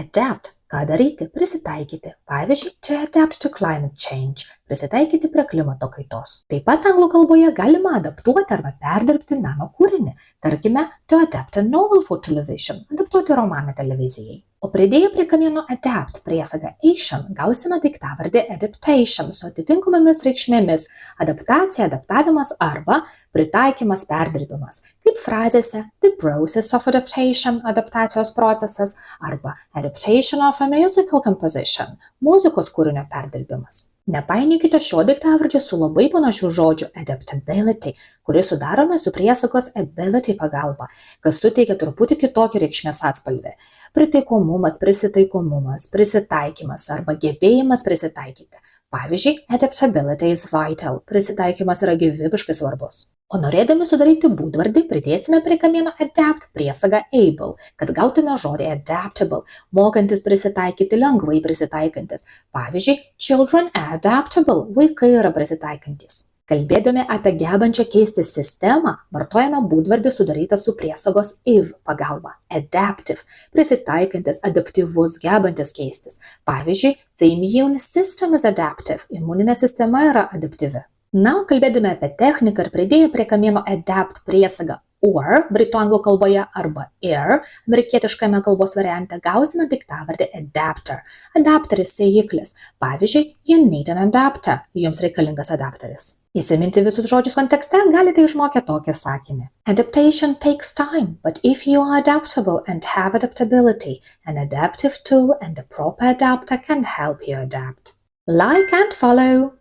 Adapt – ką daryti, prisitaikyti. Pavyzdžiui, to adapt to climate change – prisitaikyti prie klimato kaitos. Taip pat anglų kalboje galima adaptuoti arba perdirbti meno kūrinį. Tarkime, to adapt a novel for television – adaptuoti romaną televizijai. O pridėję prie kamieno adapt priesagą ation gausime daiktavardį adaptation su atitinkamomis reikšmėmis – adaptacija, adaptavimas arba pritaikymas, perdirbimas, kaip frazėse the process of adaptation – adaptacijos procesas arba adaptation of a musical composition – muzikos kūrinio perdirbimas. Nepainiokite šio daiktavardžio su labai panašiu žodžiu adaptability, kuris sudarome su priesagos ability pagalba, kas suteikia truputį kitokį reikšmės atspalvį. Pritaikomumas, prisitaikomumas, prisitaikymas arba gebėjimas prisitaikyti. Pavyzdžiui, adaptability is vital, prisitaikymas yra gyvybiškai svarbus. O norėdami sudaryti būdvardį, pridėsime prie kamieno adapt priesagą able, kad gautume žodį adaptable, mokantis prisitaikyti, lengvai prisitaikantis. Pavyzdžiui, children are adaptable, vaikai yra prisitaikantis. Kalbėdami apie gebančią keisti sistemą, vartojame būdvardį sudarytą su priesagos if pagalba. Adaptive – prisitaikantis, adaptyvus, gebantis keistis. Pavyzdžiui, the immune system is adaptive – imuninė sistema yra adaptyvi. Na, kalbėdami apie techniką ir pridėję prie kamieno adapt priesagą or, britų anglų kalboje, arba air, amerikietiškame kalbos variante, gausime daiktavardį adapter. Adapteris sėjiklis. Pavyzdžiui, you need an adapter. Jums reikalingas adapteris. Įsiminti visus žodžius kontekste galite išmokę tokį sakinį. Adaptation takes time, but if you are adaptable and have adaptability, an adaptive tool and a proper adapter can help you adapt. Like and follow!